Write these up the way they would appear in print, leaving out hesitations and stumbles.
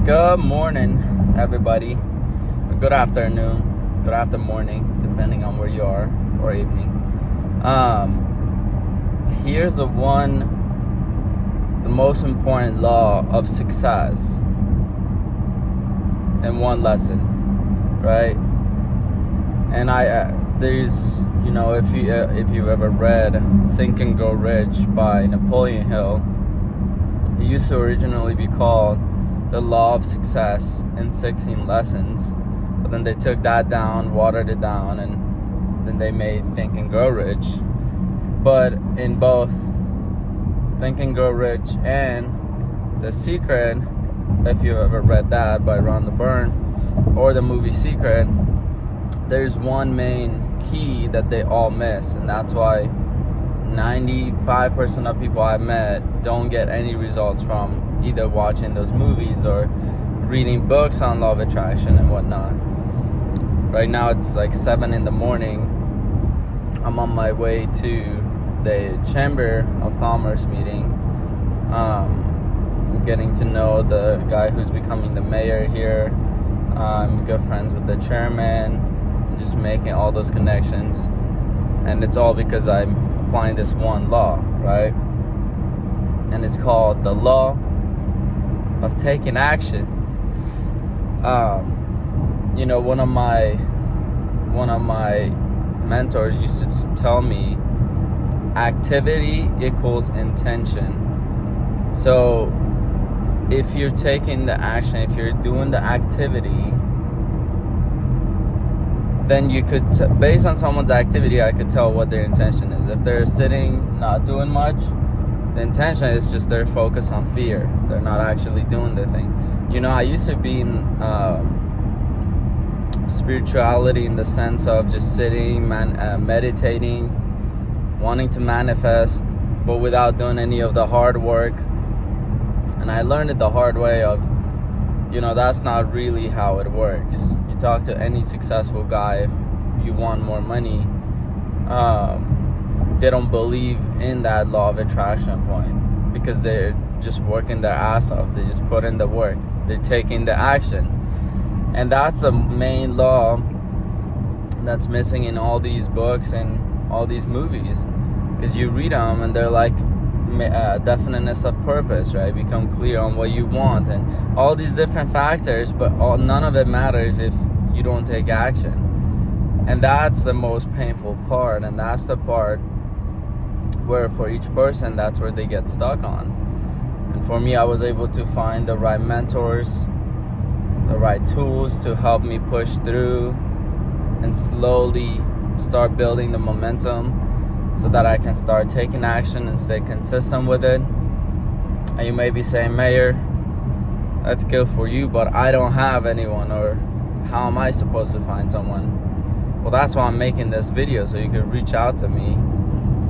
Good morning, everybody. Good afternoon, good after morning, depending on where you are, or evening. Here's the most important law of success in one lesson, right? And there's, if you've ever read Think and Grow Rich by Napoleon Hill, it used to originally be called The Law of Success in 16 Lessons, but then they took that down, watered it down, and then they made Think and Grow Rich. But in both Think and Grow Rich and The Secret, if you've ever read that by Rhonda Byrne, or the movie Secret, there's one main key that they all miss, and that's why 95% of people I met don't get any results from either watching those movies or reading books on law of attraction and whatnot. Right now it's like 7 in the morning. I'm on my way to the Chamber of Commerce meeting. I'm getting to know the guy who's becoming the mayor here. I'm good friends with the chairman, just making all those connections. And it's all because I'm applying this one law, right? And it's called the law of taking action. One of my mentors used to tell me activity equals intention. So if you're taking the action, if you're doing the activity, then you could, based on someone's activity, I could tell what their intention is. If they're sitting, not doing much, the intention is just their focus on fear. They're not actually doing the thing. I used to be in spirituality in the sense of just sitting, meditating, wanting to manifest, but without doing any of the hard work. And I learned it the hard way of, that's not really how it works. You talk to any successful guy, if you want more money, they don't believe in that law of attraction point because they're just working their ass off. They just put in the work. They're taking the action. And that's the main law that's missing in all these books and all these movies. Because you read them and they're like definiteness of purpose, right? Become clear on what you want and all these different factors, but none of it matters if you don't take action. And that's the most painful part, and that's the part where for each person, that's where they get stuck on. And for me, I was able to find the right mentors, the right tools to help me push through and slowly start building the momentum so that I can start taking action and stay consistent with it. And you may be saying, Mayor, that's good for you, but I don't have anyone, or how am I supposed to find someone? Well, that's why I'm making this video, so you can reach out to me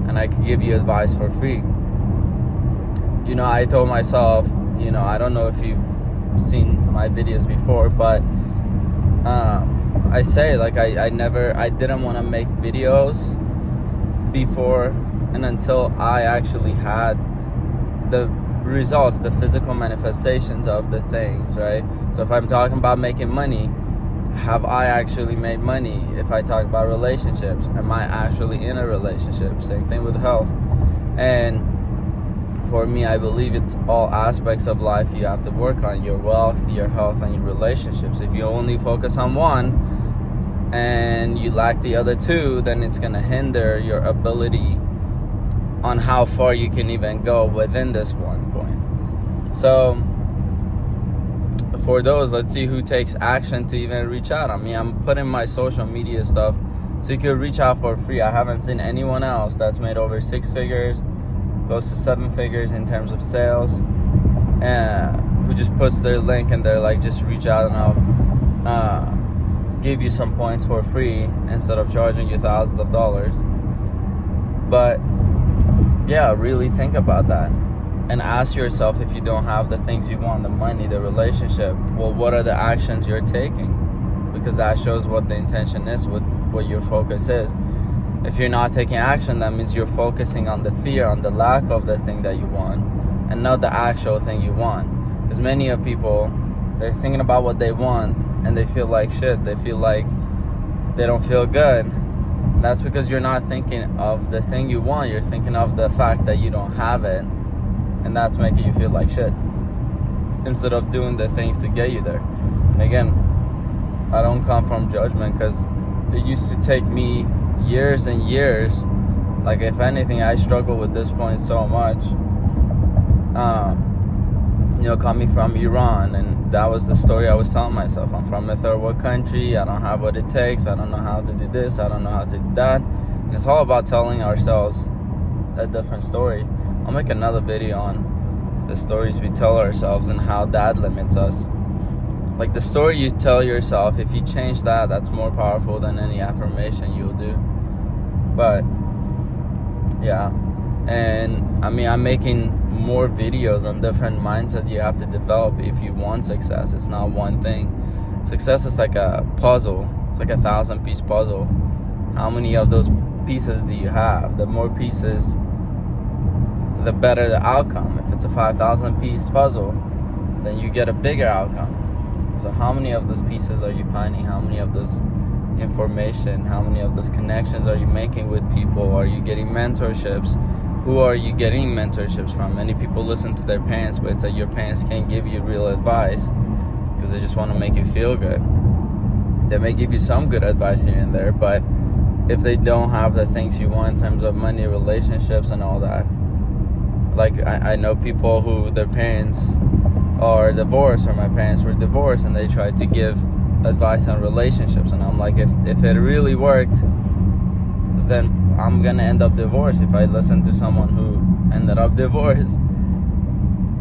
and I can give you advice for free. I told myself, I don't know if you've seen my videos before, but I say, like, I didn't want to make videos before and until I actually had the results, the physical manifestations of the things, right? So if I'm talking about making money, have I actually made money? If I talk about relationships, am I actually in a relationship? Same thing with health. And for me, I believe it's all aspects of life you have to work on: your wealth, your health, and your relationships. If you only focus on one and you lack the other two, then it's going to hinder your ability on how far you can even go within this one point. So for those, let's see who takes action to even reach out. I'm putting my social media stuff so you can reach out for free. I haven't seen anyone else that's made over 6 figures, close to 7 figures in terms of sales, who just puts their link and they're like, just reach out and I'll give you some points for free instead of charging you thousands of dollars. But yeah, really think about that and ask yourself, if you don't have the things you want, the money, the relationship, well, what are the actions you're taking? Because that shows what the intention is, what your focus is. If you're not taking action, that means you're focusing on the fear, on the lack of the thing that you want, and not the actual thing you want. Because many of people They're thinking about what they want, and they feel like shit. They feel like they don't feel good. And that's because you're not thinking of the thing you want. You're thinking of the fact that you don't have it, and that's making you feel like shit, instead of doing the things to get you there. And again, I don't come from judgment, because it used to take me years and years. Like, if anything, I struggle with this point so much. Coming from Iran, and that was the story I was telling myself. I'm from a third world country. I don't have what it takes. I don't know how to do this. I don't know how to do that. And it's all about telling ourselves a different story. I'll make another video on the stories we tell ourselves and how that limits us. Like, the story you tell yourself, if you change that, that's more powerful than any affirmation you'll do. But yeah, and I mean, I'm making more videos on different mindset you have to develop if you want success. It's not one thing. Success is like a puzzle. It's like a 1,000-piece puzzle. How many of those pieces do you have? The more pieces, the better the outcome. If it's a 5,000-piece puzzle, then you get a bigger outcome. So how many of those pieces are you finding? How many of those information, how many of those connections are you making with people? Are you getting mentorships? Who are you getting mentorships from? Many people listen to their parents, but it's like your parents can't give you real advice because they just want to make you feel good. They may give you some good advice here and there, but if they don't have the things you want in terms of money, relationships, and all that. Like, I know people who their parents are divorced, or my parents were divorced, and they tried to give advice on relationships, and I'm like, if it really worked, then I'm gonna end up divorced if I listen to someone who ended up divorced.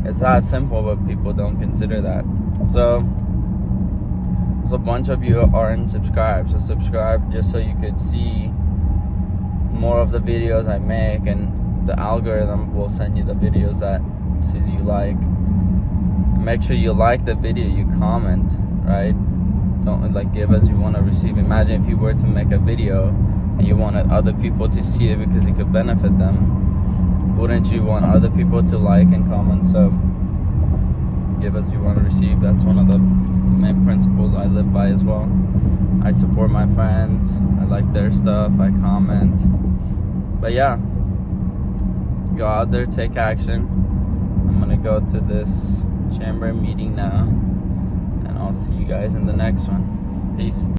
It's that simple, but people don't consider that. So a bunch of you aren't subscribed, so subscribe just so you could see more of the videos I make, and the algorithm will send you the videos that says you like. Make sure you like the video, you comment, right? Don't like give as you want to receive. Imagine if you were to make a video and you wanted other people to see it because it could benefit them. Wouldn't you want other people to like and comment? So give as you want to receive. That's one of the main principles I live by as well. I support my friends. I like their stuff. I comment. But yeah, go out there, take action. I'm gonna go to this chamber meeting now, and I'll see you guys in the next one. Peace.